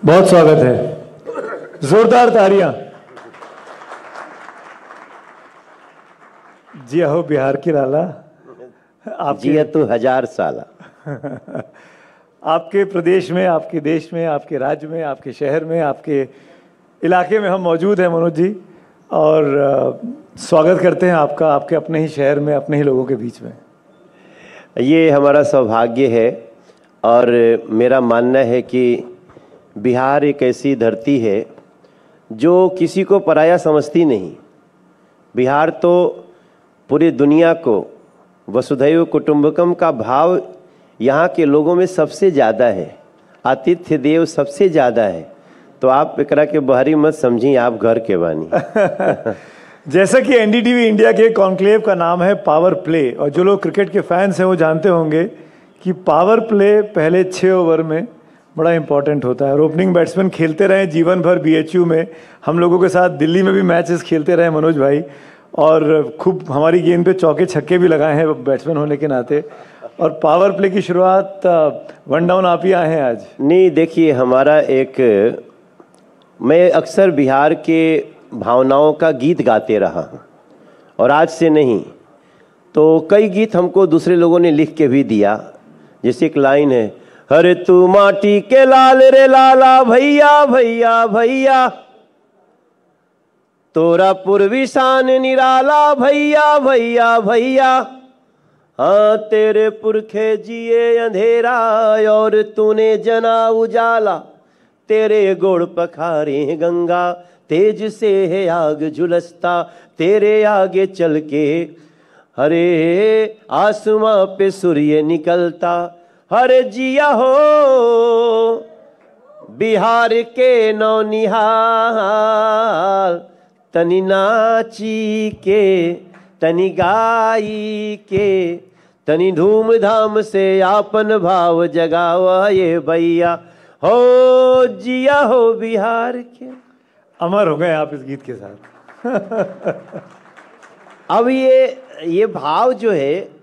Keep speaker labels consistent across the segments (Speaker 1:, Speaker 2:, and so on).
Speaker 1: बहुत स्वागत है, जोरदार तालियां। जी हो बिहार की लाला,
Speaker 2: जिया तू 1000 साला।
Speaker 1: आपके प्रदेश में, आपके देश में, आपके राज्य में, आपके शहर में, आपके इलाके में हम मौजूद हैं मनोज जी, और स्वागत करते हैं आपका आपके अपने ही शहर में, अपने ही लोगों के बीच में।
Speaker 2: ये हमारा सौभाग्य है और मेरा मानना है कि बिहार एक ऐसी धरती है जो किसी को पराया समझती नहीं। बिहार तो पूरी दुनिया को वसुधैव कुटुंबकम का भाव यहाँ के लोगों में सबसे ज़्यादा है, आतिथ्य देव सबसे ज़्यादा है। तो आप एकरा के बाहरी मत समझिए, आप घर के बानी।
Speaker 1: जैसा कि एनडीटीवी इंडिया के कॉन्क्लेव का नाम है पावर प्ले, और जो लोग क्रिकेट के फैंस हैं वो जानते होंगे कि पावर प्ले पहले 6 ओवर में बड़ा इंपॉर्टेंट होता है। और ओपनिंग बैट्समैन खेलते रहे जीवन भर बीएचयू में, हम लोगों के साथ दिल्ली में भी मैचेस खेलते रहे मनोज भाई, और खूब हमारी गेंद पे चौके छक्के भी लगाए हैं बैट्समैन होने के नाते। और पावर प्ले की शुरुआत वन डाउन आप ही आए हैं आज।
Speaker 2: नहीं, देखिए हमारा एक, मैं अक्सर बिहार के भावनाओं का गीत गाते रहा हूँ, और आज से नहीं तो कई गीत हमको दूसरे लोगों ने लिख के भी दिया। जैसे एक लाइन है, अरे तू माटी के लाल रे लाला भैया भैया भैया, तोरा पूर्वी शान निराला भैया भैया भैया, हाँ तेरे पुरखे जिए अंधेरा और तूने जना उजाला, तेरे गोड़ पखारे गंगा तेज से है आग झुलसता, तेरे आगे चल के हरे आसमां पे सूर्य निकलता, हरे जिया हो बिहार के नौनिहाल, तनी नाची के तनी गाई के तनी धूमधाम से आपन भाव जगावा ये भैया हो, जिया हो बिहार के।
Speaker 1: अमर हो गए आप इस गीत के साथ।
Speaker 2: अब ये भाव जो है,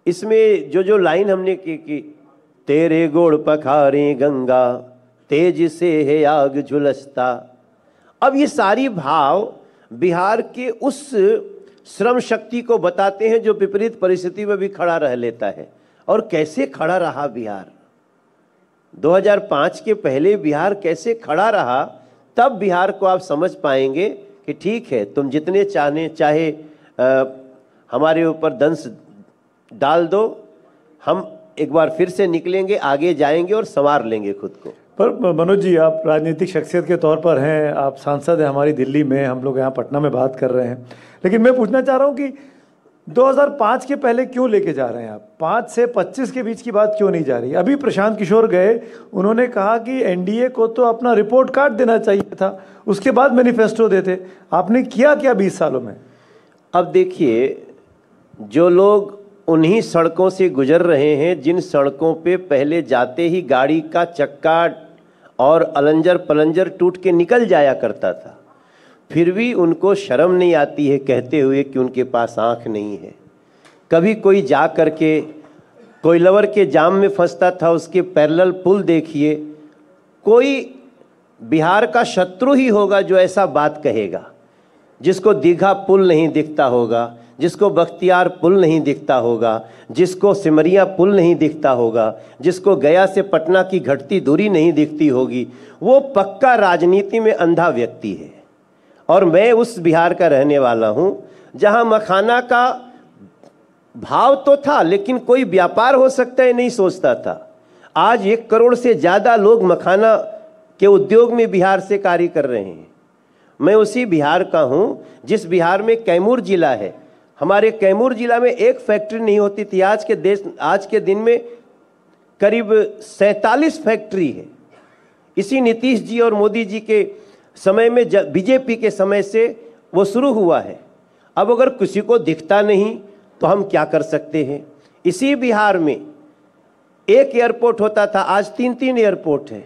Speaker 2: इसमें जो लाइन हमने की तेरे गोड़ पखारे गंगा तेज से है आग झुलसता, अब ये सारी भाव बिहार के उस श्रम शक्ति को बताते हैं जो विपरीत परिस्थिति में भी खड़ा रह लेता है। और कैसे खड़ा रहा बिहार, 2005 के पहले बिहार कैसे खड़ा रहा, तब बिहार को आप समझ पाएंगे कि ठीक है, तुम जितने चाहे हमारे ऊपर दंश डाल दो, हम एक बार फिर से निकलेंगे, आगे जाएंगे और संवार लेंगे खुद को।
Speaker 1: पर मनोज जी, आप राजनीतिक शख्सियत के तौर पर हैं, आप सांसद हैं हमारी दिल्ली में, हम लोग यहाँ पटना में बात कर रहे हैं, लेकिन मैं पूछना चाह रहा हूँ कि 2005 के पहले क्यों लेके जा रहे हैं आप? 5 से 25 के बीच की बात क्यों नहीं जा रही? अभी प्रशांत किशोर गए, उन्होंने कहा कि एनडीए को तो अपना रिपोर्ट कार्ड देना चाहिए था, उसके बाद मैनिफेस्टो देते। आपने किया क्या 20 सालों में?
Speaker 2: अब देखिए, जो लोग उन्हीं सड़कों से गुजर रहे हैं जिन सड़कों पे पहले जाते ही गाड़ी का चक्का और अलंजर पलंजर टूट के निकल जाया करता था, फिर भी उनको शर्म नहीं आती है कहते हुए कि उनके पास आँख नहीं है। कभी कोई जा कर के कोइलवर के जाम में फंसता था, उसके पैरेलल पुल देखिए, कोई बिहार का शत्रु ही होगा जो ऐसा बात कहेगा। जिसको दीघा पुल नहीं दिखता होगा, जिसको बख्तियार पुल नहीं दिखता होगा, जिसको सिमरिया पुल नहीं दिखता होगा, जिसको गया से पटना की घटती दूरी नहीं दिखती होगी, वो पक्का राजनीति में अंधा व्यक्ति है। और मैं उस बिहार का रहने वाला हूँ जहाँ मखाना का भाव तो था, लेकिन कोई व्यापार हो सकता है नहीं सोचता था। आज 1 करोड़ से ज़्यादा लोग मखाना के उद्योग में बिहार से कार्य कर रहे हैं। मैं उसी बिहार का हूँ जिस बिहार में कैमूर जिला है। हमारे कैमूर जिला में एक फैक्ट्री नहीं होती थी, आज के दिन में करीब 47 फैक्ट्री है। इसी नीतीश जी और मोदी जी के समय में, बीजेपी के समय से वो शुरू हुआ है। अब अगर किसी को दिखता नहीं तो हम क्या कर सकते हैं? इसी बिहार में एक एयरपोर्ट होता था, आज 3-3 एयरपोर्ट है।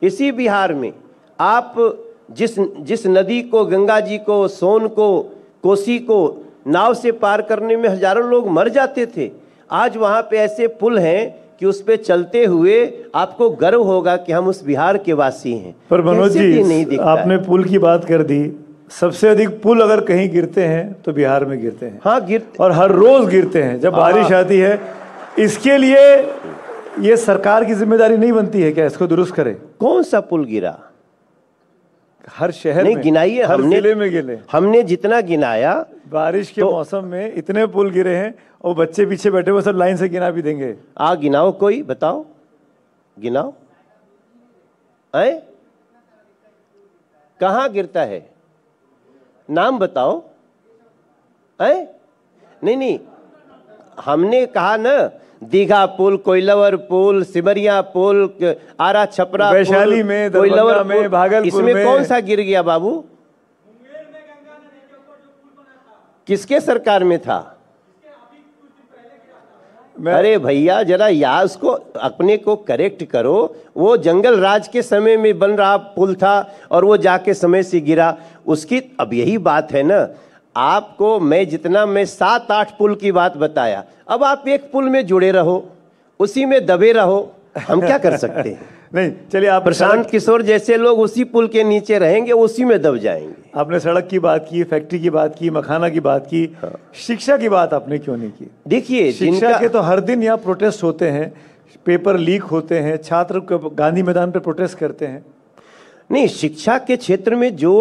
Speaker 2: इसी बिहार में आप जिस नदी को, गंगा जी को, सोन को, कोसी को नाव से पार करने में हजारों लोग मर जाते थे, आज वहाँ पे ऐसे पुल हैं कि उस पे चलते हुए आपको गर्व होगा कि हम उस बिहार के वासी हैं।
Speaker 1: पर मनोज
Speaker 2: कैसे भी नहीं
Speaker 1: जी,
Speaker 2: दिखता
Speaker 1: आपने
Speaker 2: है।
Speaker 1: पुल की बात कर दी। सबसे अधिक पुल अगर कहीं गिरते हैं तो बिहार में गिरते हैं।
Speaker 2: हाँ, गिरते
Speaker 1: और हर रोज गिरते हैं जब बारिश आती है। इसके लिए ये सरकार की जिम्मेदारी नहीं बनती है क्या इसको दुरुस्त करे?
Speaker 2: कौन सा पुल गिरा?
Speaker 1: हर शहर
Speaker 2: नहीं
Speaker 1: में
Speaker 2: गिनाइए,
Speaker 1: हर जिले में गिरे।
Speaker 2: हमने जितना गिनाया।
Speaker 1: बारिश के मौसम में इतने पुल गिरे हैं और बच्चे पीछे बैठे हुए सब लाइन से गिना भी देंगे।
Speaker 2: गिनाओ, कोई बताओ, गिनाओ। आए कहाँ गिरता है? नाम बताओ। आए नहीं नहीं, हमने कहा ना, दीघा पुल, कोइलवर पुल, सिमरिया पुल, आरा छपरा,
Speaker 1: वैशाली में, दरभंगा में, भागलपुर
Speaker 2: इसमें
Speaker 1: में
Speaker 2: कौन सा गिर गया बाबू? किसके सरकार में था? अरे भैया जरा या उसको अपने को करेक्ट करो। वो जंगल राज के समय में बन रहा पुल था और वो जाके समय से गिरा। उसकी अब यही बात है ना, आपको मैं 7-8 पुल की बात बताया, अब आप एक पुल में जुड़े रहो, उसी में दबे रहो, हम क्या कर सकते हैं?
Speaker 1: नहीं, चलिए आप
Speaker 2: प्रशांत किशोर जैसे लोग उसी पुल के नीचे रहेंगे, उसी में दब जाएंगे।
Speaker 1: आपने सड़क की बात की, फैक्ट्री की बात की, मखाना की बात की। शिक्षा की बात आपने क्यों नहीं की?
Speaker 2: देखिए,
Speaker 1: शिक्षा के तो हर दिन यहाँ प्रोटेस्ट होते हैं, पेपर लीक होते हैं, छात्र गांधी मैदान पर प्रोटेस्ट करते हैं।
Speaker 2: नहीं, शिक्षा के क्षेत्र में जो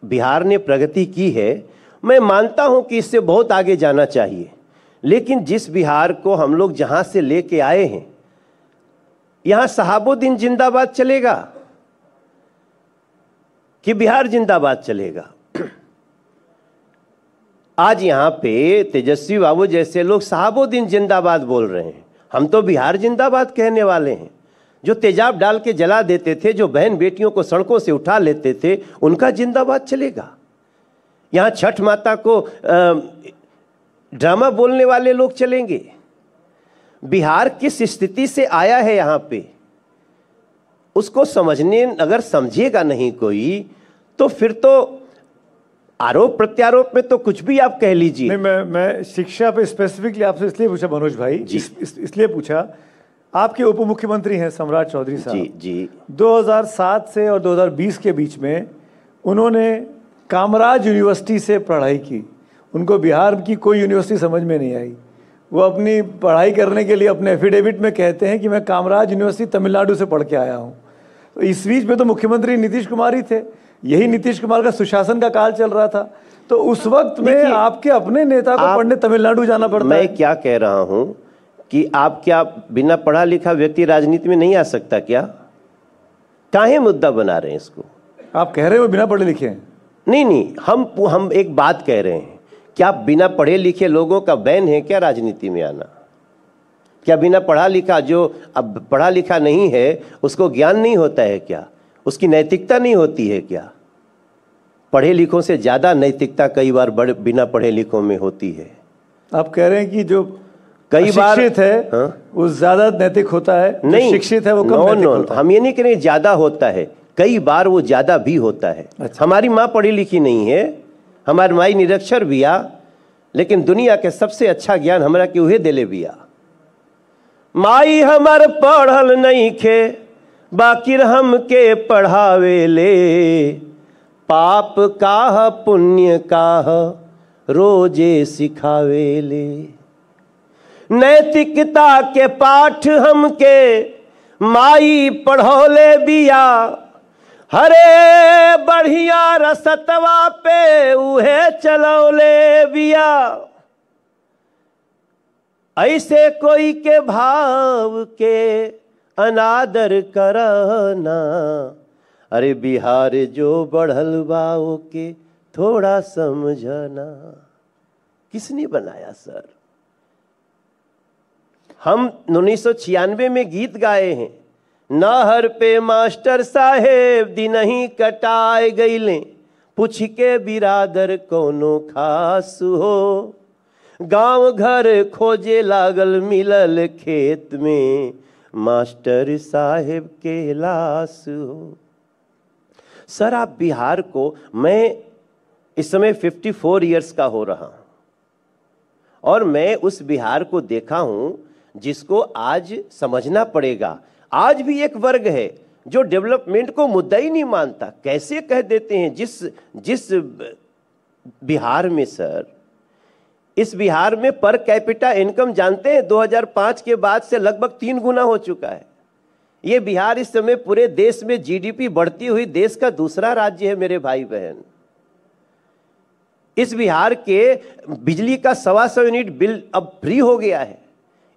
Speaker 2: बिहार ने प्रगति की है, मैं मानता हूं कि इससे बहुत आगे जाना चाहिए। लेकिन जिस बिहार को हम लोग जहां से लेके आए हैं, यहां सहाबुद्दीन जिंदाबाद चलेगा कि बिहार जिंदाबाद चलेगा? आज यहां पे तेजस्वी बाबू जैसे लोग सहाबुद्दीन जिंदाबाद बोल रहे हैं, हम तो बिहार जिंदाबाद कहने वाले हैं। जो तेजाब डाल के जला देते थे, जो बहन बेटियों को सड़कों से उठा लेते थे, उनका जिंदाबाद चलेगा। यहां छठ माता को ड्रामा बोलने वाले लोग चलेंगे। बिहार किस स्थिति से आया है यहां पे, उसको समझने अगर समझेगा नहीं कोई, तो फिर तो आरोप प्रत्यारोप में तो कुछ भी आप कह लीजिए।
Speaker 1: नहीं, मैं शिक्षा पे स्पेसिफिकली आपसे इसलिए पूछा मनोज भाई, इसलिए पूछा, आपके उप मुख्यमंत्री हैं सम्राट चौधरी साहब
Speaker 2: जी जी।
Speaker 1: 2007 से और 2020 के बीच में उन्होंने कामराज यूनिवर्सिटी से पढ़ाई की। उनको बिहार की कोई यूनिवर्सिटी समझ में नहीं आई। वो अपनी पढ़ाई करने के लिए अपने एफिडेविट में कहते हैं कि मैं कामराज यूनिवर्सिटी तमिलनाडु से पढ़ के आया हूँ। तो इस बीच में तो मुख्यमंत्री नीतीश कुमार ही थे। यही नीतीश कुमार का सुशासन का काल चल रहा था। तो उस वक्त में आपके अपने नेता को पढ़ने तमिलनाडु जाना पड़ता है।
Speaker 2: मैं क्या कह रहा हूँ कि आप क्या बिना पढ़ा लिखा व्यक्ति राजनीति में नहीं आ सकता क्या? काहे मुद्दा बना रहे हैं इसको?
Speaker 1: आप कह रहे हो बिना पढ़े लिखे हैं?
Speaker 2: नहीं, हम एक बात कह रहे हैं, क्या बिना पढ़े लिखे लोगों का बैन है क्या राजनीति में आना? क्या बिना पढ़ा लिखा, जो अब पढ़ा लिखा नहीं है, उसको ज्ञान नहीं होता है क्या? उसकी नैतिकता नहीं होती है क्या? पढ़े लिखों से ज्यादा नैतिकता कई बार बिना पढ़े लिखों में होती है।
Speaker 1: आप कह रहे हैं कि जो
Speaker 2: कई बार
Speaker 1: शिक्षित है वो ज्यादा नैतिक होता है, नहीं शिक्षित है वो कम नैतिक होता है।
Speaker 2: हम ये नहीं कह रहे ज्यादा होता है, कई बार वो ज्यादा भी होता है। अच्छा। हमारी माँ पढ़ी लिखी नहीं है, हमारी माई निरक्षर बिया, लेकिन दुनिया के सबसे अच्छा ज्ञान हमरा के उहे दिले बिया। माई हमार पढ़ल नहीं खे, बाकिर हम के पढ़ावे ले, पाप काह पुण्य काह रोजे सिखावे ले। नैतिकता के पाठ हमके माई पढ़ौले बिया, हरे बढ़िया रसतवा पे उहे चलौले बिया। ऐसे कोई के भाव के अनादर करना, अरे बिहार जो बढ़ल बाओ के थोड़ा समझना। किसने बनाया सर? हम 1996 में गीत गाए हैं, नहर पे मास्टर साहेब दिनही कटाए गईले, पूछ के बिरादर कोनो खास हो, गांव घर खोजे लागल मिलल खेत में, मास्टर साहेब के लाश हो। सर आप बिहार को, मैं इस समय 54 इयर्स का हो रहा हूं और मैं उस बिहार को देखा हूं जिसको आज समझना पड़ेगा। आज भी एक वर्ग है जो डेवलपमेंट को मुद्दा ही नहीं मानता। कैसे कह देते हैं जिस बिहार में सर, इस बिहार में पर कैपिटा इनकम जानते हैं 2005 के बाद से लगभग 3 गुना हो चुका है। ये बिहार इस समय पूरे देश में जीडीपी बढ़ती हुई देश का दूसरा राज्य है मेरे भाई बहन। इस बिहार के बिजली का 125 यूनिट बिल अब फ्री हो गया है।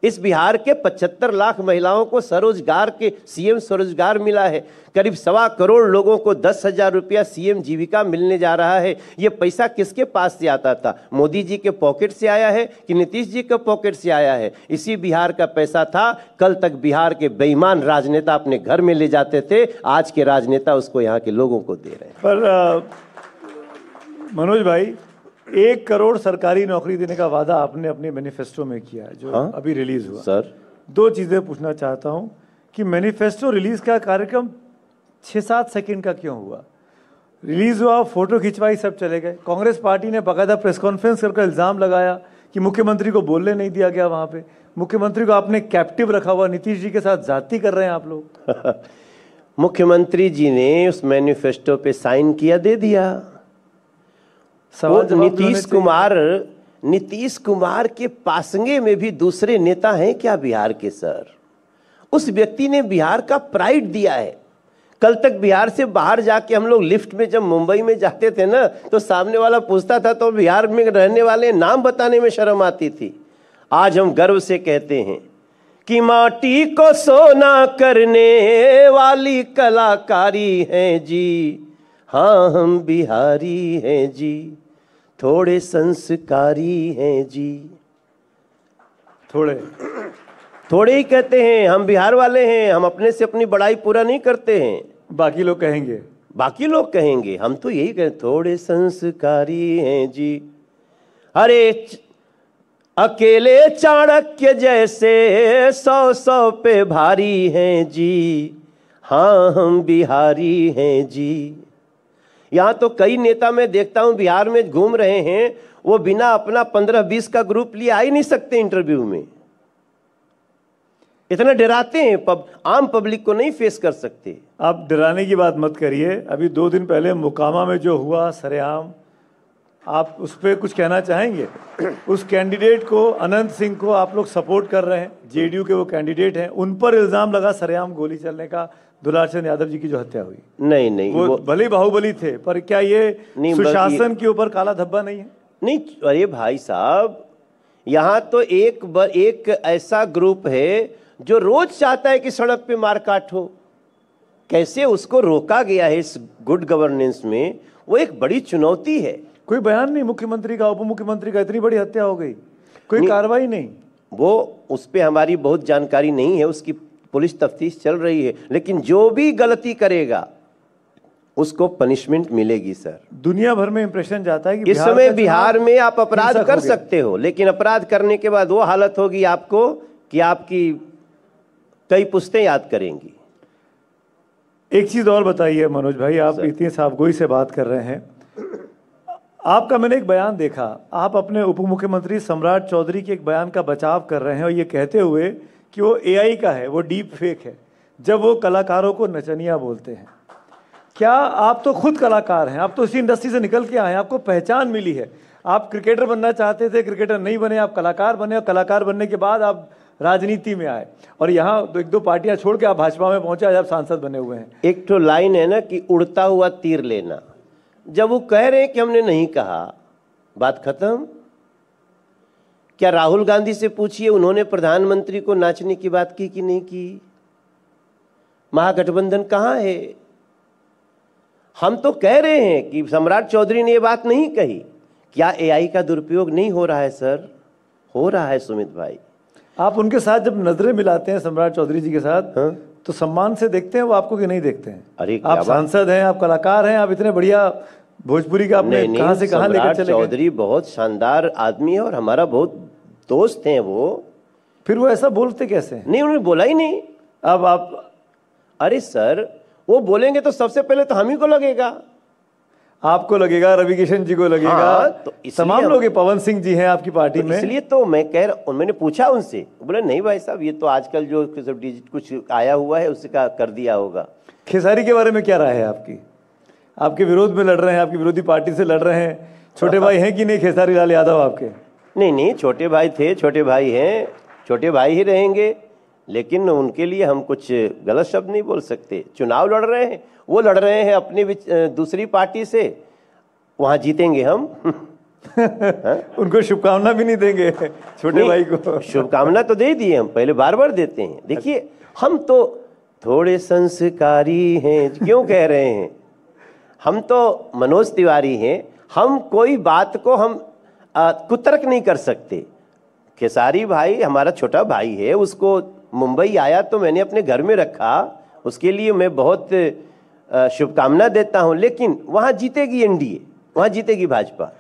Speaker 2: इस बिहार के 75 लाख महिलाओं को स्वरोजगार के सीएम स्वरोजगार मिला है। करीब 1.25 करोड़ लोगों को 10,000 रुपया सीएम जीविका मिलने जा रहा है। ये पैसा किसके पास से आता था? मोदी जी के पॉकेट से आया है कि नीतीश जी के पॉकेट से आया है? इसी बिहार का पैसा था। कल तक बिहार के बेईमान राजनेता अपने घर में ले जाते थे, आज के राजनेता उसको यहाँ के लोगों को दे रहे हैं।
Speaker 1: पर मनोज भाई, 1 करोड़ सरकारी नौकरी देने का वादा आपने अपने मैनिफेस्टो में किया है, जो अभी रिलीज हुआ।
Speaker 2: सर
Speaker 1: 2 चीजें पूछना चाहता हूं कि मैनिफेस्टो रिलीज का कार्यक्रम 6-7 सेकंड का क्यों हुआ? रिलीज हुआ, फोटो खिंचवाई, सब चले गए। कांग्रेस पार्टी ने बाकायदा प्रेस कॉन्फ्रेंस करके इल्जाम लगाया कि मुख्यमंत्री को बोलने नहीं दिया गया। वहां पे मुख्यमंत्री को आपने कैप्टिव रखा हुआ, नीतीश जी के साथ जाति कर रहे हैं आप लोग।
Speaker 2: मुख्यमंत्री जी ने उस मैनिफेस्टो पे साइन किया, दे दिया। नीतीश कुमार के पासंगे में भी दूसरे नेता हैं क्या बिहार के सर? उस व्यक्ति ने बिहार का प्राइड दिया है। कल तक बिहार से बाहर जाके हम लोग लिफ्ट में जब मुंबई में जाते थे ना, तो सामने वाला पूछता था तो बिहार में रहने वाले नाम बताने में शर्म आती थी। आज हम गर्व से कहते हैं कि माटी को सोना करने वाली कलाकारी है जी, हाँ हम बिहारी हैं जी, थोड़े संस्कारी हैं जी। थोड़े ही कहते हैं, हम बिहार वाले हैं, हम अपने से अपनी बड़ाई पूरा नहीं करते हैं।
Speaker 1: बाकी लोग कहेंगे, हम तो यही कहते, थोड़े संस्कारी हैं जी। अरे अकेले चाणक्य जैसे 100 पे भारी हैं जी, हाँ हम बिहारी हैं जी। यहाँ तो कई नेता मैं देखता हूँ बिहार में घूम रहे हैं, वो बिना अपना 15-20 का ग्रुप लिए आ ही नहीं सकते इंटरव्यू में। इतना डराते हैं, आम पब्लिक को नहीं फेस कर सकते। आप डराने की बात मत करिए। अभी 2 दिन पहले मोकामा में जो हुआ सरेआम, आप उस पर कुछ कहना चाहेंगे? उस कैंडिडेट को, अनंत सिंह को आप लोग सपोर्ट कर रहे हैं, जेडीयू के वो कैंडिडेट हैं, उन पर इल्जाम लगा सरेआम गोली चलने का, दुलारचंद यादव जी की जो हत्या हुई।
Speaker 2: नहीं
Speaker 1: वो भले बाहुबली थे, पर क्या ये सुशासन के ऊपर काला धब्बा नहीं है?
Speaker 2: नहीं, अरे भाई साहब, यहाँ तो एक ऐसा ग्रुप है जो रोज चाहता है कि सड़क पे मारकाट हो। कैसे उसको रोका गया है इस गुड गवर्नेंस में, वो एक बड़ी चुनौती है।
Speaker 1: कोई बयान नहीं मुख्यमंत्री का, उप मुख्यमंत्री का, इतनी बड़ी हत्या हो गई, कोई कार्रवाई नहीं।
Speaker 2: वो उस पे हमारी बहुत जानकारी नहीं है, उसकी पुलिस तफ्तीश चल रही है, लेकिन जो भी गलती करेगा उसको पनिशमेंट मिलेगी सर।
Speaker 1: दुनिया भर में इंप्रेशन जाता है कि
Speaker 2: इस समय बिहार में आप अपराध कर सकते हो, लेकिन अपराध करने के बाद वो हालत होगी आपको कि आपकी कई पुश्तें याद करेंगी।
Speaker 1: एक चीज और बताइए मनोज भाई, आप इतनी साफगोई से बात कर रहे हैं, आपका मैंने एक बयान देखा, आप अपने उप मुख्यमंत्री सम्राट चौधरी के एक बयान का बचाव कर रहे हैं, और ये कहते हुए कि वो एआई का है, वो डीप फेक है, जब वो कलाकारों को नचनिया बोलते हैं। क्या आप तो खुद कलाकार हैं, आप तो इसी इंडस्ट्री से निकल के आए हैं, आपको पहचान मिली है। आप क्रिकेटर बनना चाहते थे, क्रिकेटर नहीं बने, आप कलाकार बने, और कलाकार बनने के बाद आप राजनीति में आए, और यहाँ 1-2 पार्टियां छोड़ के आप भाजपा में पहुंचे, आज आप सांसद बने हुए हैं।
Speaker 2: एक तो लाइन है ना कि उड़ता हुआ तीर लेना, जब वो कह रहे हैं कि हमने नहीं कहा, बात खत्म। क्या राहुल गांधी से पूछिए, उन्होंने प्रधानमंत्री को नाचने की बात की कि नहीं की? महागठबंधन कहां है? हम तो कह रहे हैं कि सम्राट चौधरी ने ये बात नहीं कही। क्या एआई का दुरुपयोग नहीं हो रहा है सर? हो रहा है सुमित भाई।
Speaker 1: आप उनके साथ जब नजरें मिलाते हैं सम्राट चौधरी जी के साथ, तो सम्मान से देखते हैं वो आपको कि नहीं देखते हैं?
Speaker 2: अरे
Speaker 1: आप सांसद हैं, आप कलाकार हैं, आप इतने बढ़िया भोजपुरी का आपने कहां से कहां लेकर चले गए।
Speaker 2: चौधरी बहुत शानदार आदमी है और हमारा बहुत दोस्त हैं वो।
Speaker 1: फिर वो ऐसा बोलते कैसे हैं?
Speaker 2: नहीं, उन्होंने बोला ही नहीं।
Speaker 1: अब आप,
Speaker 2: अरे सर, वो बोलेंगे तो सबसे पहले तो हम ही को लगेगा।
Speaker 1: आपको लगेगा, रवि किशन जी को लगेगा,
Speaker 2: हाँ, तो
Speaker 1: तमाम लोग, पवन सिंह जी हैं आपकी पार्टी में।
Speaker 2: इसलिए तो मैं कह रहा, मैंने पूछा उनसे, बोले नहीं भाई साहब, ये तो आजकल जो कुछ आया हुआ है उसका कर दिया होगा।
Speaker 1: खेसारी के बारे में क्या राय है आपकी? आपके विरोध में लड़ रहे हैं, आपकी विरोधी पार्टी से लड़ रहे हैं, छोटे भाई हैं कि नहीं खेसारी लाल यादव आपके?
Speaker 2: नहीं, छोटे भाई थे, छोटे भाई हैं, छोटे भाई ही रहेंगे, लेकिन उनके लिए हम कुछ गलत शब्द नहीं बोल सकते। चुनाव लड़ रहे हैं, वो लड़ रहे हैं अपनी दूसरी पार्टी से, वहां जीतेंगे हम।
Speaker 1: उनको शुभकामना भी नहीं देंगे छोटे भाई को?
Speaker 2: शुभकामना तो दे दिए हम, पहले बार बार देते हैं। देखिए, हम तो थोड़े संस्कारी हैं, क्यों कह रहे हैं, हम तो मनोज तिवारी हैं, हम कोई बात को हम कुतर्क नहीं कर सकते। खेसारी भाई हमारा छोटा भाई है, उसको मुंबई आया तो मैंने अपने घर में रखा, उसके लिए मैं बहुत शुभकामना देता हूं, लेकिन वहां जीतेगी एनडीए, वहां जीतेगी भाजपा।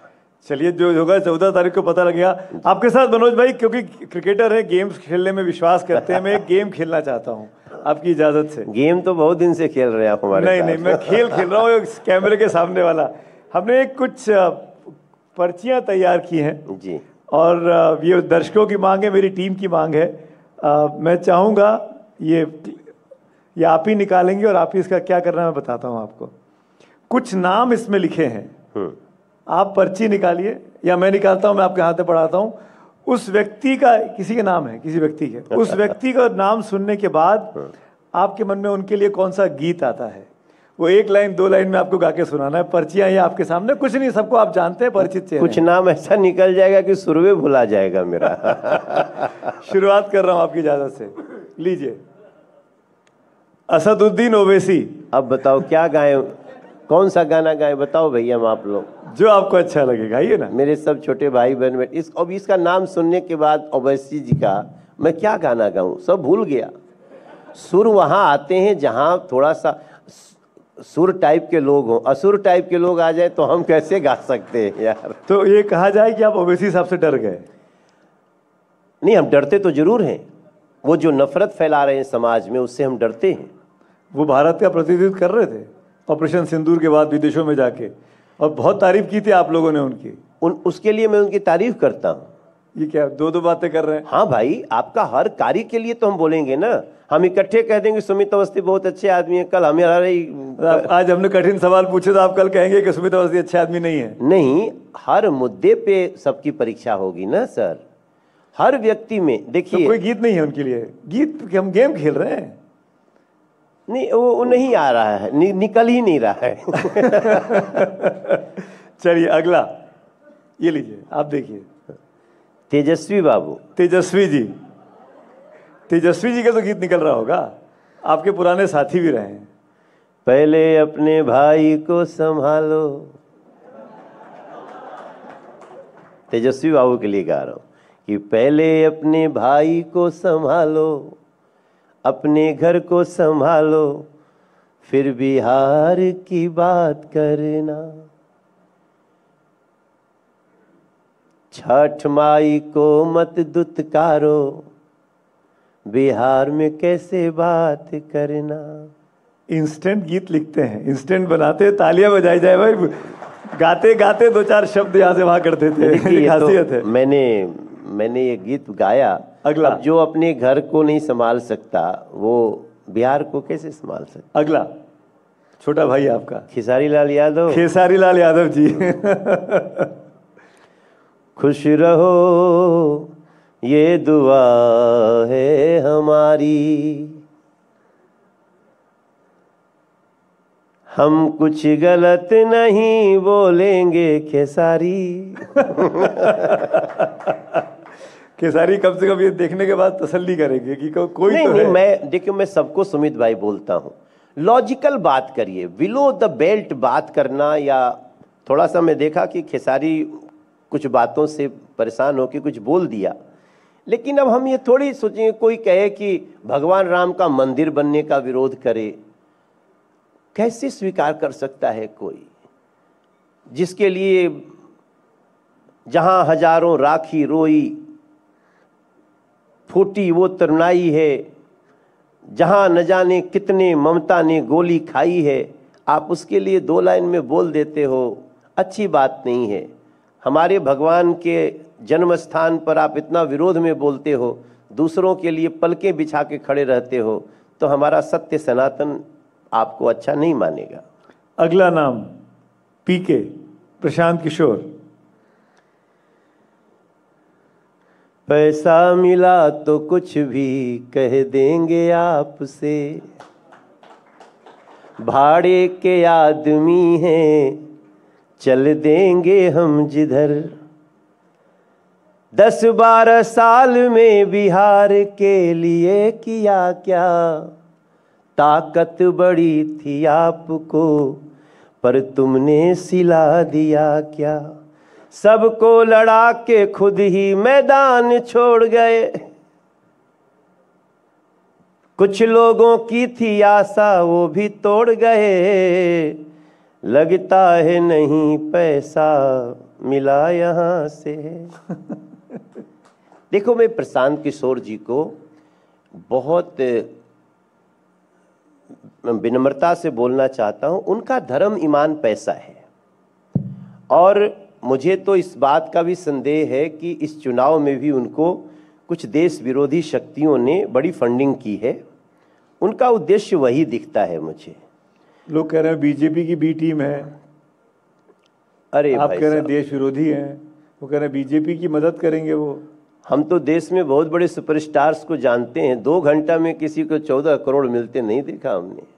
Speaker 1: चलिए, जो होगा 14 तारीख को पता लगेगा। आपके साथ मनोज भाई, क्योंकि क्रिकेटर है, गेम्स खेलने में विश्वास करते हैं, मैं एक गेम खेलना चाहता हूँ आपकी इजाजत से।
Speaker 2: गेम तो बहुत दिन से खेल रहे हैं आप हमारे
Speaker 1: नहीं, मैं खेल रहा हूँ कैमरे के सामने वाला। हमने कुछ पर्चियां तैयार की हैं
Speaker 2: जी,
Speaker 1: और ये दर्शकों की मांग है, मेरी टीम की मांग है। मैं चाहूँगा ये आप ही निकालेंगे और आप ही इसका क्या करना है मैं बताता हूँ आपको। कुछ नाम इसमें लिखे हैं, आप पर्ची निकालिए या मैं निकालता हूँ, मैं आपके हाथ में पढ़ाता हूँ। उस व्यक्ति का, किसी के नाम है, किसी व्यक्ति के, उस व्यक्ति का नाम सुनने के बाद आपके मन में उनके लिए कौन सा गीत आता है, वो 1 लाइन 2 लाइन में आपको गा के सुनाना है। पर्चियां ये आपके सामने, कुछ नहीं, सबको आप जानते हैं, परिचित चेहरे।
Speaker 2: कुछ नाम ऐसा निकल जाएगा कि सुरवे भुला जाएगा मेरा।
Speaker 1: शुरुआत कर रहा हूं आपकी इजाजत से, लीजिए। असदुद्दीन ओवैसी।
Speaker 2: अब बताओ क्या गाएं, कौन सा गाना गाएं, बताओ भैया, हम आप लोग
Speaker 1: जो आपको अच्छा लगे गाइए ना।
Speaker 2: मेरे सब छोटे भाई बहन बैठ अब इसका नाम सुनने के बाद ओवैसी जी का मैं क्या गाना गाऊं, सब भूल गया। सुर वहां आते हैं जहां थोड़ा सा सुर टाइप के लोग हों, असुर टाइप के लोग आ जाए तो हम कैसे गा सकते हैं यार।
Speaker 1: तो ये कहा जाए कि आप ओवैसी साहब से डर गए?
Speaker 2: नहीं, हम डरते तो जरूर हैं, वो जो नफरत फैला रहे हैं समाज में, उससे हम डरते हैं।
Speaker 1: वो भारत का प्रतिनिधित्व कर रहे थे ऑपरेशन सिंदूर के बाद विदेशों में जाके, और बहुत तारीफ की थी आप लोगों ने उनकी।
Speaker 2: उसके लिए मैं उनकी तारीफ करता हूँ।
Speaker 1: ये क्या 2 बातें कर रहे हैं?
Speaker 2: हाँ भाई, आपका हर कार्य के लिए तो हम बोलेंगे ना, हम इकट्ठे कह देंगे सुमित अवस्थी बहुत अच्छे आदमी है, कल हमें
Speaker 1: आज हमने कठिन सवाल पूछे तो आप कल कहेंगे कि सुमित अवस्थी अच्छे आदमी नहीं है?
Speaker 2: नहीं, हर मुद्दे पे सबकी परीक्षा होगी ना सर, हर व्यक्ति में। देखिए,
Speaker 1: तो कोई गीत नहीं है उनके लिए? गीत, हम गेम खेल रहे हैं।
Speaker 2: नहीं, वो नहीं आ रहा है, निकल ही नहीं रहा है।
Speaker 1: चलिए अगला, ये लीजिए, आप देखिए।
Speaker 2: तेजस्वी बाबू।
Speaker 1: तेजस्वी जी, तेजस्वी जी का तो गीत निकल रहा होगा, आपके पुराने साथी भी रहे हैं।
Speaker 2: पहले अपने भाई को संभालो, तेजस्वी बाबू के लिए गा रहा हूं कि पहले अपने भाई को संभालो, अपने घर को संभालो, फिर बिहार की बात करना। छठ माई को मत दुत्कारो, बिहार में कैसे बात करना।
Speaker 1: इंस्टेंट गीत लिखते हैं, इंस्टेंट बनाते, तालियां बजाई जाए भाई, गाते गाते 2-4 शब्द यहाँ से वहां करते थे, खासियत है।
Speaker 2: मैंने ये गीत गाया।
Speaker 1: अगला,
Speaker 2: अब जो अपने घर को नहीं संभाल सकता वो बिहार को कैसे संभाल सकता।
Speaker 1: अगला छोटा भाई आपका
Speaker 2: खेसारी लाल यादव।
Speaker 1: खेसारी लाल यादव जी।
Speaker 2: खुश रहो ये दुआ है हमारी, हम कुछ गलत नहीं बोलेंगे खेसारी।
Speaker 1: खेसारी कम से कम ये देखने के बाद तसल्ली करेंगे कि कोई
Speaker 2: नहीं,
Speaker 1: तो
Speaker 2: नहीं,
Speaker 1: है।
Speaker 2: मैं सबको सुमित भाई बोलता हूँ, लॉजिकल बात करिए, बिलो द बेल्ट बात करना। या थोड़ा सा मैं देखा कि खेसारी कुछ बातों से परेशान होकर कुछ बोल दिया, लेकिन अब हम ये थोड़ी सोचेंगे कोई कहे कि भगवान राम का मंदिर बनने का विरोध करे। कैसे स्वीकार कर सकता है कोई, जिसके लिए जहां हजारों राखी रोई, फूटी वो तरुणाई है, जहां न जाने कितने ममता ने गोली खाई है। आप उसके लिए 2 लाइन में बोल देते हो, अच्छी बात नहीं है। हमारे भगवान के जन्म स्थान पर आप इतना विरोध में बोलते हो, दूसरों के लिए पलकें बिछा के खड़े रहते हो, तो हमारा सत्य सनातन आपको अच्छा नहीं मानेगा।
Speaker 1: अगला नाम पीके, प्रशांत किशोर।
Speaker 2: पैसा मिला तो कुछ भी कह देंगे आपसे, भाड़े के आदमी हैं चल देंगे हम जिधर। 10-12 साल में बिहार के लिए किया क्या, ताकत बड़ी थी आपको पर तुमने सिला दिया क्या। सबको लड़ा के खुद ही मैदान छोड़ गए, कुछ लोगों की थी आशा वो भी तोड़ गए। लगता है नहीं पैसा मिला यहाँ से। देखो, मैं प्रशांत किशोर जी को बहुत विनम्रता से बोलना चाहता हूँ। उनका धर्म ईमान पैसा है, और मुझे तो इस बात का भी संदेह है कि इस चुनाव में भी उनको कुछ देश विरोधी शक्तियों ने बड़ी फंडिंग की है। उनका उद्देश्य वही दिखता है मुझे।
Speaker 1: लोग कह रहे हैं बीजेपी की बी टीम है,
Speaker 2: अरे
Speaker 1: आप
Speaker 2: भाई
Speaker 1: कह रहे हैं
Speaker 2: साहब,
Speaker 1: देश विरोधी हैं, वो कह रहे हैं बीजेपी की मदद करेंगे वो।
Speaker 2: हम तो देश में बहुत बड़े सुपरस्टार्स को जानते हैं, 2 घंटा में किसी को 14 करोड़ मिलते नहीं देखा हमने।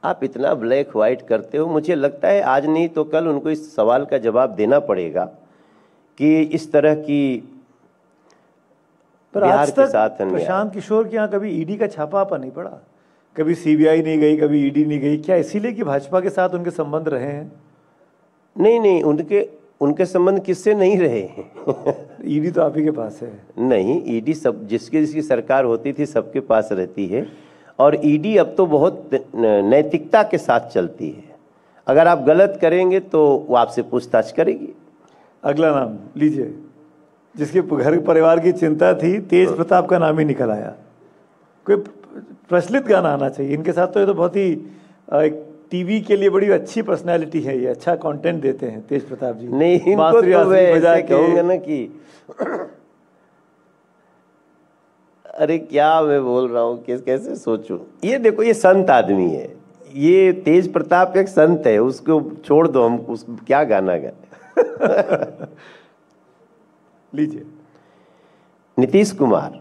Speaker 2: आप इतना ब्लैक व्हाइट करते हो, मुझे लगता है आज नहीं तो कल उनको इस सवाल का जवाब देना पड़ेगा कि इस तरह की
Speaker 1: पर
Speaker 2: बिहार
Speaker 1: आज
Speaker 2: के
Speaker 1: तक
Speaker 2: साथ
Speaker 1: प्रशांत किशोर के यहाँ कभी ईडी का छापा आपा नहीं पड़ा, कभी सीबीआई नहीं गई, कभी ईडी नहीं गई। क्या इसीलिए कि भाजपा के साथ उनके संबंध रहे हैं?
Speaker 2: नहीं, उनके संबंध किससे नहीं रहे हैं।
Speaker 1: ईडी तो आप ही के पास है।
Speaker 2: नहीं, ईडी सब जिसकी सरकार होती थी सबके पास रहती है, और ईडी अब तो बहुत नैतिकता के साथ चलती है। अगर आप गलत करेंगे तो वो आपसे पूछताछ करेगी।
Speaker 1: अगला नाम लीजिए, जिसके घर परिवार की चिंता थी, तेज प्रताप का नाम ही निकल आया। कोई प्रचलित गाना आना चाहिए इनके साथ। तो ये तो बहुत ही एक टीवी के लिए बड़ी अच्छी पर्सनैलिटी है, ये अच्छा कंटेंट देते हैं तेज प्रताप जी।
Speaker 2: नहीं, इनको तो मैं ऐसे कहूंगा ना कि अरे क्या मैं बोल रहा हूँ, कैसे सोचूं। ये देखो, ये संत आदमी है, ये तेज प्रताप एक संत है, उसको छोड़ दो, हम उसको क्या गाना गाए।
Speaker 1: लीजिए,
Speaker 2: नीतीश कुमार।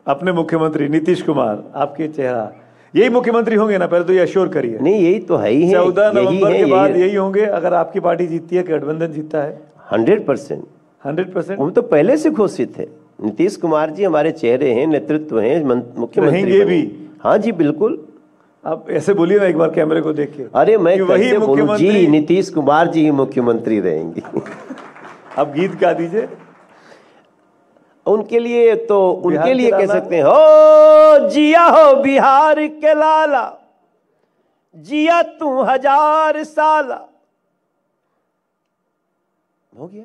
Speaker 1: अपने मुख्यमंत्री नीतीश कुमार, आपके चेहरा यही मुख्यमंत्री होंगे ना? पहले तो ये अश्योर करिए।
Speaker 2: नहीं, यही तो है ही है।
Speaker 1: 14 नवंबर के बाद यही होंगे अगर आपकी पार्टी जीतती है, गठबंधन जीतता है।
Speaker 2: 100%। हम तो पहले से घोषित है। नीतीश कुमार जी हमारे चेहरे हैं, नेतृत्व हैं, मुख्यमंत्री
Speaker 1: रहेंगे भी।
Speaker 2: हाँ जी, बिल्कुल।
Speaker 1: आप ऐसे बोलिए ना एक बार कैमरे को देख के।
Speaker 2: अरे मैं
Speaker 1: वही
Speaker 2: कैसे बोलूं
Speaker 1: मुख्यमंत्री
Speaker 2: जी, नीतीश कुमार जी ही मुख्यमंत्री रहेंगे।
Speaker 1: आप गीत गा दीजिए
Speaker 2: उनके लिए, तो उनके लिए कह
Speaker 1: राना।
Speaker 2: सकते हैं, हो जिया हो बिहार के लाला, जिया तू 1000 साला। हो गया।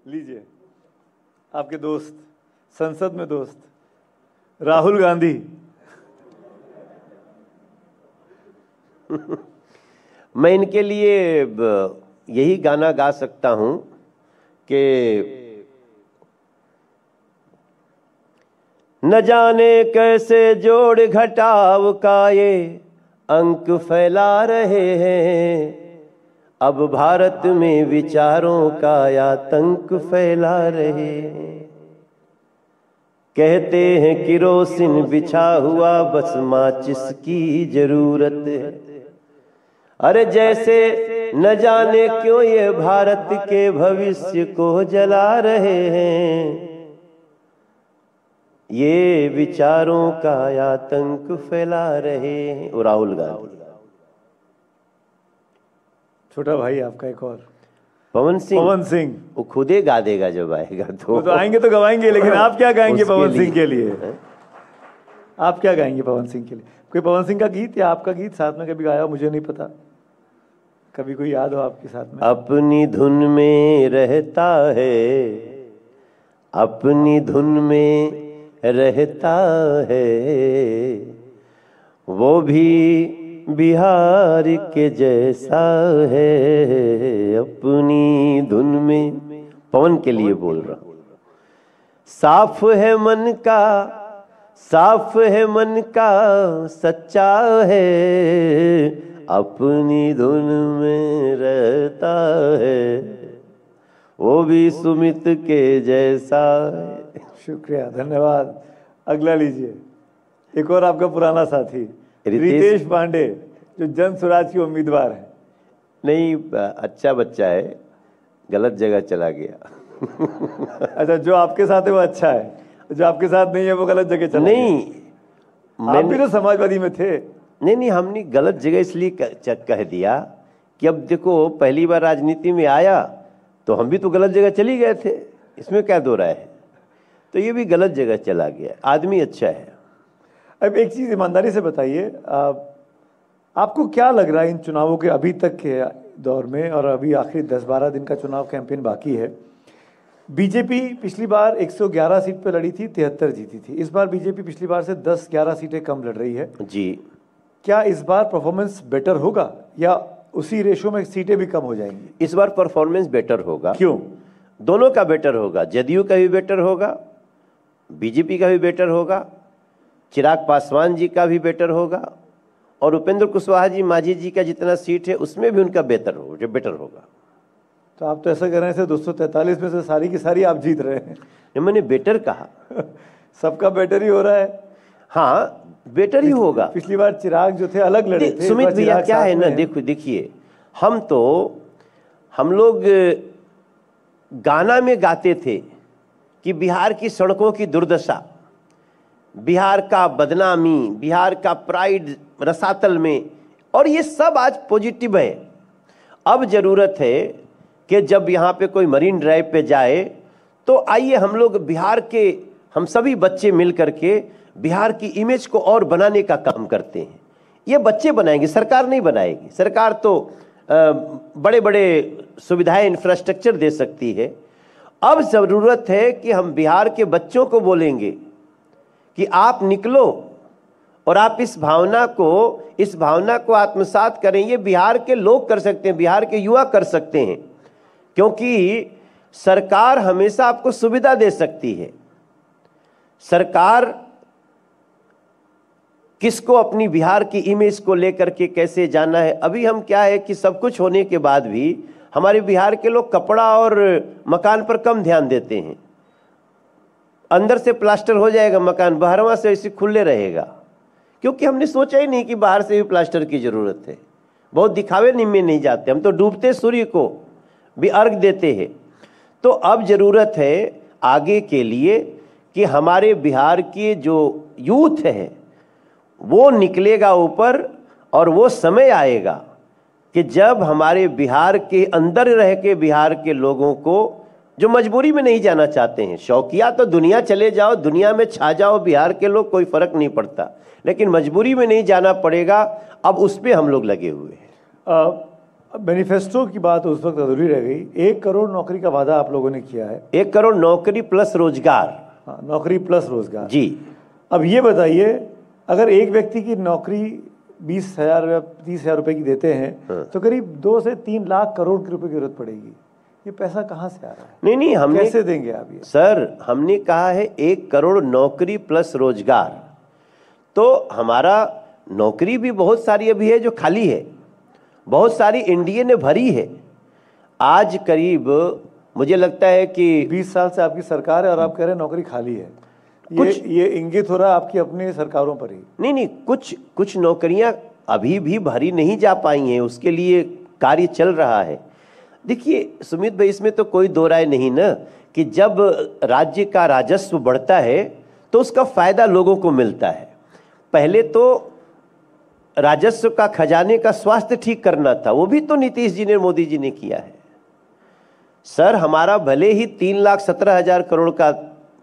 Speaker 1: लीजिए, आपके दोस्त, संसद में दोस्त राहुल गांधी।
Speaker 2: मैं इनके लिए यही गाना गा सकता हूं कि न जाने कैसे जोड़ घटाव का ये अंक फैला रहे हैं, अब भारत में विचारों का आतंक फैला रहे हैं। कहते हैं किरोसिन बिछा हुआ बस माचिस की जरूरत है। अरे जैसे न जाने क्यों ये भारत के भविष्य को जला रहे हैं, ये विचारों का आतंक फैला रहे हैं। और राहुल गांधी।
Speaker 1: छोटा भाई आपका एक और,
Speaker 2: पवन सिंह। वो खुद ही गा देगा जब आएगा तो।
Speaker 1: वो तो आएंगे तो गवाएंगे, लेकिन आप क्या गाएंगे
Speaker 2: उसके
Speaker 1: पवन
Speaker 2: लिए।
Speaker 1: सिंह के लिए? आप क्या गाएंगे पवन सिंह के लिए? कोई पवन सिंह का गीत या आपका गीत साथ में कभी गाया हो, मुझे नहीं पता, कभी कोई याद हो आपके साथ में?
Speaker 2: अपनी धुन में रहता है, अपनी धुन में रहता है, वो भी बिहार के जैसा है, अपनी धुन में। पवन के लिए बोल रहा हूं। साफ है मन का, साफ है मन का, सच्चा है, अपनी धुन में रहता है, वो भी सुमित के जैसा है।
Speaker 1: शुक्रिया, धन्यवाद। अगला लीजिए, एक और आपका पुराना साथी रितेश पांडे, जो जन स्वराज की उम्मीदवार है।
Speaker 2: नहीं, अच्छा बच्चा है, गलत जगह चला गया।
Speaker 1: अच्छा, जो आपके साथ है वो अच्छा है, जो आपके साथ नहीं है वो गलत जगह चला
Speaker 2: नहीं
Speaker 1: गया। आप भी तो समाजवादी में थे।
Speaker 2: नहीं, हमने गलत जगह इसलिए कह दिया कि अब देखो, पहली बार राजनीति में आया तो हम भी तो गलत जगह चली गए थे, इसमें क्या दो राय है। तो ये भी गलत जगह चला गया। आदमी अच्छा है।
Speaker 1: अब एक चीज़ ईमानदारी से बताइए, आपको क्या लग रहा है इन चुनावों के अभी तक के दौर में, और अभी आखिरी 10-12 दिन का चुनाव कैंपेन बाकी है। बीजेपी पिछली बार 111 सीट पे लड़ी थी, 73 जीती थी। इस बार बीजेपी पिछली बार से 10-11 सीटें कम लड़ रही है
Speaker 2: जी।
Speaker 1: क्या इस बार परफॉर्मेंस बेटर होगा या उसी रेशो में सीटें भी कम हो जाएंगी?
Speaker 2: इस बार परफॉर्मेंस बेटर होगा।
Speaker 1: क्यों?
Speaker 2: दोनों का बेटर होगा। जदयू का भी बेटर होगा, बीजेपी का भी बेटर होगा, चिराग पासवान जी का भी बेटर होगा, और उपेंद्र कुशवाहा जी, मांझी जी का जितना सीट है उसमें भी उनका बेटर होगा।
Speaker 1: तो आप तो ऐसा कर रहे हैं 243 में से सारी की सारी आप जीत रहे हैं।
Speaker 2: मैंने बेटर कहा।
Speaker 1: सबका बेटर ही हो रहा है।
Speaker 2: हाँ, बेटर ही होगा।
Speaker 1: पिछली बार चिराग जो थे अलग लड़े थे।
Speaker 2: सुमित भैया क्या है ना, देखिए, हम लोग गाना में गाते थे कि बिहार की सड़कों की दुर्दशा, बिहार का बदनामी, बिहार का प्राइड रसातल में, और ये सब आज पॉजिटिव है। अब जरूरत है कि जब यहाँ पे कोई मरीन ड्राइव पे जाए तो आइए हम लोग बिहार के, हम सभी बच्चे मिल करके बिहार की इमेज को और बनाने का काम करते हैं। ये बच्चे बनाएंगे, सरकार नहीं बनाएगी। सरकार तो बड़े बड़े सुविधाएं, इंफ्रास्ट्रक्चर दे सकती है। अब ज़रूरत है कि हम बिहार के बच्चों को बोलेंगे कि आप निकलो और आप इस भावना को आत्मसात करें। ये बिहार के लोग कर सकते हैं, बिहार के युवा कर सकते हैं, क्योंकि सरकार हमेशा आपको सुविधा दे सकती है। सरकार किसको अपनी बिहार की इमेज को लेकर के कैसे जाना है। अभी हम क्या है कि सब कुछ होने के बाद भी हमारे बिहार के लोग कपड़ा और मकान पर कम ध्यान देते हैं। अंदर से प्लास्टर हो जाएगा मकान, बाहरवा से ऐसे खुले रहेगा, क्योंकि हमने सोचा ही नहीं कि बाहर से भी प्लास्टर की जरूरत है। बहुत दिखावे में नहीं जाते, हम तो डूबते सूर्य को भी अर्घ देते हैं। तो अब जरूरत है आगे के लिए कि हमारे बिहार के जो यूथ है वो निकलेगा ऊपर, और वो समय आएगा कि जब हमारे बिहार के अंदर रह के बिहार के लोगों को, जो मजबूरी में नहीं जाना चाहते हैं, शौकिया तो दुनिया चले जाओ, दुनिया में छा जाओ बिहार के लोग, कोई फर्क नहीं पड़ता, लेकिन मजबूरी में नहीं जाना पड़ेगा। अब उस पर हम लोग लगे हुए हैं।
Speaker 1: मैनिफेस्टो की बात उस वक्त अधूरी रह गई। 1 करोड़ नौकरी का वादा आप लोगों ने किया है।
Speaker 2: 1 करोड़ नौकरी प्लस रोजगार।
Speaker 1: हाँ, नौकरी प्लस रोजगार
Speaker 2: जी।
Speaker 1: अब ये बताइए, अगर एक व्यक्ति की नौकरी 20,000 या 30,000 रुपए की देते हैं तो करीब 2 से 3 लाख करोड़ की रुपए की जरूरत पड़ेगी। ये पैसा कहाँ से आ रहा है?
Speaker 2: नहीं, हमने
Speaker 1: कैसे देंगे आप ये?
Speaker 2: सर, हमने कहा है 1 करोड़ नौकरी प्लस रोजगार। तो हमारा नौकरी भी बहुत सारी अभी है जो खाली है, बहुत सारी एनडीए ने भरी है। आज करीब मुझे लगता है कि
Speaker 1: 20 साल से आपकी सरकार है और आप कह रहे हैं नौकरी खाली है। ये इंगित हो रहा है आपकी अपनी सरकारों पर ही।
Speaker 2: नहीं, कुछ नौकरियां अभी भी भरी नहीं जा पाई हैं, उसके लिए कार्य चल रहा है। देखिए सुमित भाई, इसमें तो कोई दो राय नहीं ना कि जब राज्य का राजस्व बढ़ता है तो उसका फायदा लोगों को मिलता है। पहले तो राजस्व का, खजाने का स्वास्थ्य ठीक करना था, वो भी तो नीतीश जी ने, मोदी जी ने किया है। सर, हमारा भले ही 3,17,000 करोड़ का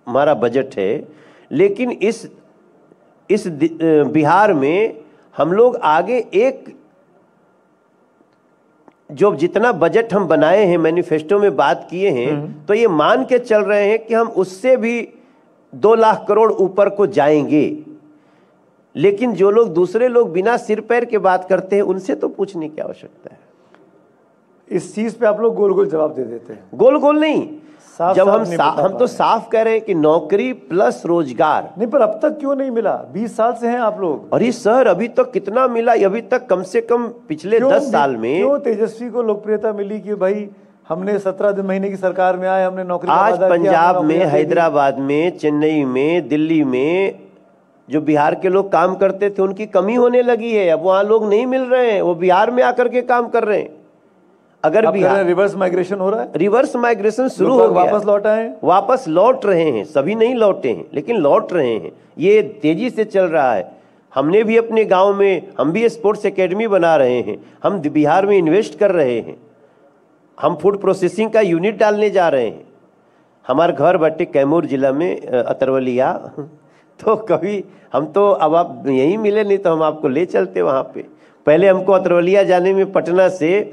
Speaker 2: हमारा बजट है, लेकिन इस बिहार में हम लोग आगे जो जितना बजट हम बनाए हैं, मैनिफेस्टो में बात किए हैं, तो ये मान के चल रहे हैं कि हम उससे भी 2 लाख करोड़ ऊपर को जाएंगे। लेकिन जो लोग दूसरे लोग बिना सिर पैर के बात करते हैं उनसे तो पूछने की आवश्यकता है।
Speaker 1: इस चीज पे आप लोग गोल गोल जवाब दे देते हैं।
Speaker 2: गोल गोल नहीं,
Speaker 1: साफ
Speaker 2: जब
Speaker 1: साफ
Speaker 2: हम
Speaker 1: नहीं बता
Speaker 2: हम
Speaker 1: पा
Speaker 2: तो
Speaker 1: रहे हैं।
Speaker 2: साफ कह रहे हैं कि नौकरी प्लस रोजगार।
Speaker 1: नहीं, पर अब तक क्यों नहीं मिला? 20 साल से हैं आप लोग।
Speaker 2: अरे सर, अभी तक कितना मिला? अभी तक कम से कम पिछले 10 साल में।
Speaker 1: क्यों तेजस्वी को लोकप्रियता मिली कि भाई हमने 17 महीने की सरकार में आए, हमने नौकरी का
Speaker 2: आज
Speaker 1: वादा किया, हमने
Speaker 2: पंजाब में,
Speaker 1: नौकरियां दे दी।
Speaker 2: हैदराबाद में, चेन्नई में, दिल्ली में जो बिहार के लोग काम करते थे उनकी कमी होने लगी है। अब वहां लोग नहीं मिल रहे हैं, वो बिहार में आकर के काम कर रहे हैं। अगर बिहार
Speaker 1: रिवर्स माइग्रेशन हो रहा है,
Speaker 2: रिवर्स माइग्रेशन शुरू हो गया,
Speaker 1: वापस लौट आए,
Speaker 2: वापस लौट रहे हैं। सभी नहीं लौटे हैं लेकिन लौट रहे हैं, ये तेजी से चल रहा है। हमने भी अपने गांव में, हम भी स्पोर्ट्स एकेडमी बना रहे हैं, हम बिहार में इन्वेस्ट कर रहे हैं, हम फूड प्रोसेसिंग का यूनिट डालने जा रहे हैं। हमारे घर बाटे कैमूर जिला में अतरवलिया, तो कभी हम तो, अब आप यहीं मिले नहीं तो हम आपको ले चलते वहाँ पे। पहले हमको अतरवलिया जाने में पटना से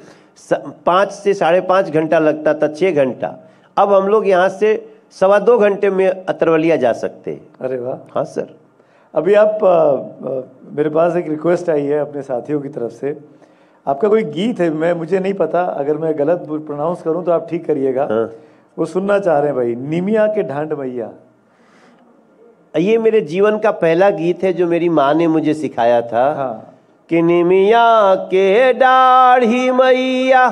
Speaker 2: 5 से 5.5 घंटा लगता था, 6 घंटा। अब हम लोग यहाँ से 2.25 घंटे में अतरवलिया जा सकते हैं।
Speaker 1: अरे वाह।
Speaker 2: हाँ सर।
Speaker 1: अभी आप मेरे पास एक रिक्वेस्ट आई है अपने साथियों की तरफ से। आपका कोई गीत है, मुझे नहीं पता, अगर मैं गलत प्रोनाउंस करूं तो आप ठीक करिएगा।
Speaker 2: हाँ।
Speaker 1: वो सुनना चाह रहे हैं भाई, निमिया के ढांड मैया।
Speaker 2: ये मेरे जीवन का पहला गीत है जो मेरी माँ ने मुझे सिखाया था।
Speaker 1: हाँ।
Speaker 2: कि निमिया के डाढ़ी मैया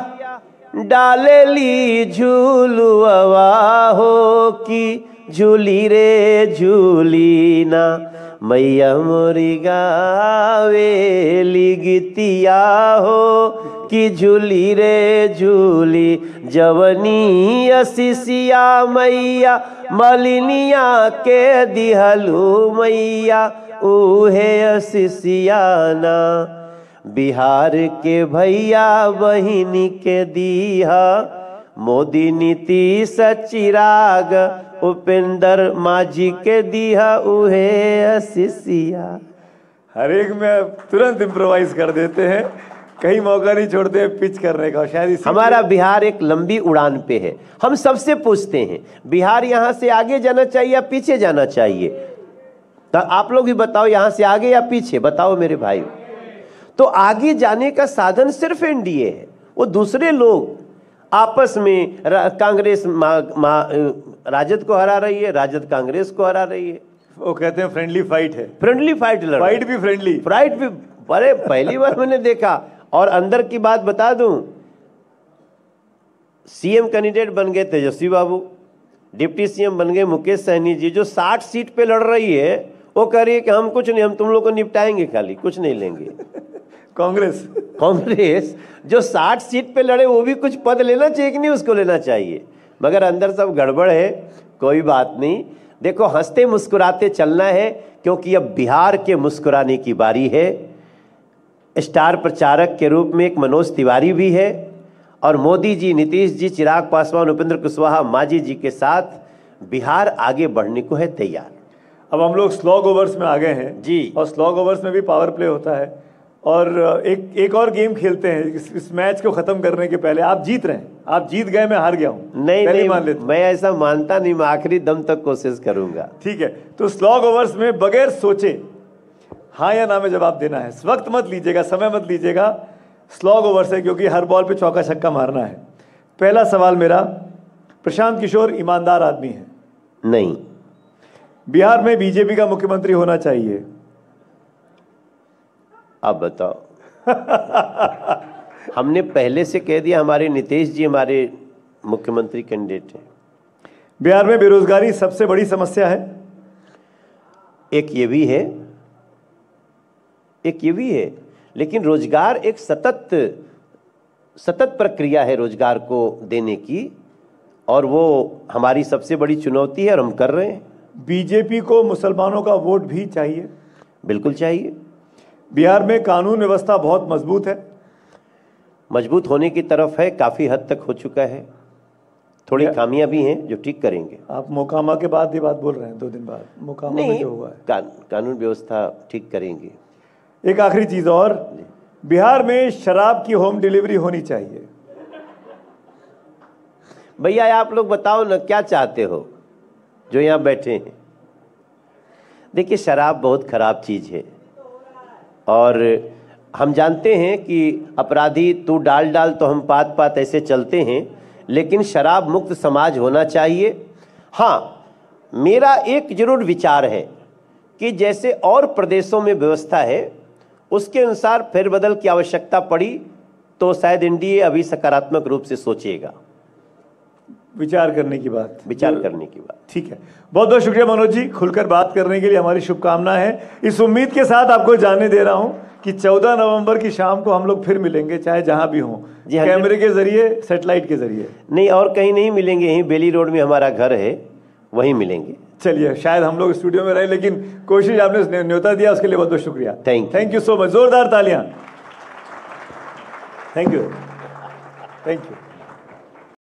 Speaker 2: डालेली झूलुआ हो, कि झूली रे झूली ना मैया मोरी गावेली गीतिया हो, कि झूली रे झूली जवनी असिसिया मैया मलिनिया के दिहलू मैया उहे असिसियाना। बिहार के भैया बहिनी के दीहा मोदी नीतीश चिराग उपेंद्र माझी के दीहा उहे असिसिया।
Speaker 1: हर एक में तुरंत इम्प्रोवाइज कर देते हैं, कहीं मौका नहीं छोड़ते हैं पिच करने का। शायद
Speaker 2: हमारा बिहार एक लंबी उड़ान पे है। हम सबसे पूछते हैं बिहार यहाँ से आगे जाना चाहिए या पीछे जाना चाहिए? तो आप लोग भी बताओ, यहाँ से आगे या पीछे, बताओ मेरे भाई। तो आगे जाने का साधन सिर्फ एनडीए है। वो दूसरे लोग आपस में, कांग्रेस राजद को हरा रही है, राजद कांग्रेस को हरा रही है।
Speaker 1: वो कहते हैं फ्रेंडली फाइट है।
Speaker 2: फ्रेंडली फाइट लड़,
Speaker 1: फाइट भी फ्रेंडली,
Speaker 2: फाइट भी। अरे पहली बार मैंने देखा। और अंदर की बात बता दूं, सीएम कैंडिडेट बन गए तेजस्वी बाबू, डिप्टी सीएम बन गए मुकेश सहनी जी, जो 60 सीट पे लड़ रही है। वो कह रही है कि हम कुछ नहीं, हम तुम लोग को निपटाएंगे, खाली कुछ नहीं लेंगे। कांग्रेस जो 60 सीट पे लड़े, वो भी कुछ पद लेना चाहिए कि नहीं उसको लेना चाहिए? मगर अंदर सब गड़बड़ है। कोई बात नहीं, देखो हंसते मुस्कुराते चलना है, क्योंकि अब बिहार के मुस्कुराने की बारी है। स्टार प्रचारक के रूप में एक मनोज तिवारी भी है, और मोदी जी, नीतीश जी, चिराग पासवान, उपेंद्र कुशवाहा, मांझी जी के साथ बिहार आगे बढ़ने को है तैयार।
Speaker 1: अब हम लोग स्लॉग ओवर्स में आ गए हैं
Speaker 2: जी,
Speaker 1: और स्लॉग ओवर्स में भी पावर प्ले होता है। और एक और गेम खेलते हैं इस मैच को खत्म करने के पहले। आप जीत रहे हैं, आप जीत गए, मैं हार गया हूं।
Speaker 2: नहीं
Speaker 1: मान लेते,
Speaker 2: मैं ऐसा मानता नहीं, मैं आखिरी दम तक कोशिश करूंगा।
Speaker 1: ठीक है, तो स्लॉग ओवर्स में बगैर सोचे हाँ या ना में जवाब देना है। वक्त मत लीजिएगा, समय मत लीजिएगा। स्लॉग ओवर्स है क्योंकि हर बॉल पे चौका छक्का मारना है। पहला सवाल मेरा, प्रशांत किशोर ईमानदार आदमी है?
Speaker 2: नहीं।
Speaker 1: बिहार में बीजेपी का मुख्यमंत्री होना चाहिए?
Speaker 2: आप बताओ। हमने पहले से कह दिया, हमारे नीतीश जी हमारे मुख्यमंत्री कैंडिडेट हैं।
Speaker 1: बिहार में बेरोजगारी सबसे बड़ी समस्या है?
Speaker 2: एक ये भी है, एक ये भी है, लेकिन रोजगार एक सतत प्रक्रिया है रोजगार को देने की, और वो हमारी सबसे बड़ी चुनौती है और हम कर रहे हैं।
Speaker 1: बीजेपी को मुसलमानों का वोट भी चाहिए?
Speaker 2: बिल्कुल चाहिए।
Speaker 1: बिहार में कानून व्यवस्था बहुत मजबूत है?
Speaker 2: मजबूत होने की तरफ है, काफी हद तक हो चुका है। थोड़ी खामियां भी हैं जो ठीक करेंगे।
Speaker 1: आप मोकामा के बाद ये बात बोल रहे हैं? 2 दिन बाद मोकामा में जो हुआ है,
Speaker 2: कानून व्यवस्था ठीक करेंगे।
Speaker 1: एक आखिरी चीज और, बिहार में शराब की होम डिलीवरी होनी चाहिए?
Speaker 2: भैया आप लोग बताओ ना, क्या चाहते हो जो यहाँ बैठे हैं? देखिए, शराब बहुत खराब चीज है। और हम जानते हैं कि अपराधी तू डाल डाल तो हम पात पात ऐसे चलते हैं, लेकिन शराब मुक्त समाज होना चाहिए। हाँ, मेरा एक जरूर विचार है कि जैसे और प्रदेशों में व्यवस्था है उसके अनुसार फेरबदल की आवश्यकता पड़ी तो शायद एनडीए अभी सकारात्मक रूप से सोचेगा।
Speaker 1: विचार करने की बात,
Speaker 2: विचार करने की बात।
Speaker 1: ठीक है, बहुत बहुत शुक्रिया मनोज जी, खुलकर बात करने के लिए हमारी शुभकामनाएं हैं। इस उम्मीद के साथ आपको जानने दे रहा हूं कि 14 नवंबर की शाम को हम लोग फिर मिलेंगे, चाहे जहां भी हों, कैमरे के जरिए, सैटेलाइट के जरिए।
Speaker 2: नहीं, और कहीं नहीं मिलेंगे, यहीं बेली रोड में हमारा घर है, वहीं मिलेंगे।
Speaker 1: चलिए, शायद हम लोग स्टूडियो में रहे, लेकिन कोशिश आपने न्योता दिया, उसके लिए बहुत बहुत शुक्रिया।
Speaker 2: थैंक
Speaker 1: यू सो मच, जोरदार तालियां। Thank you.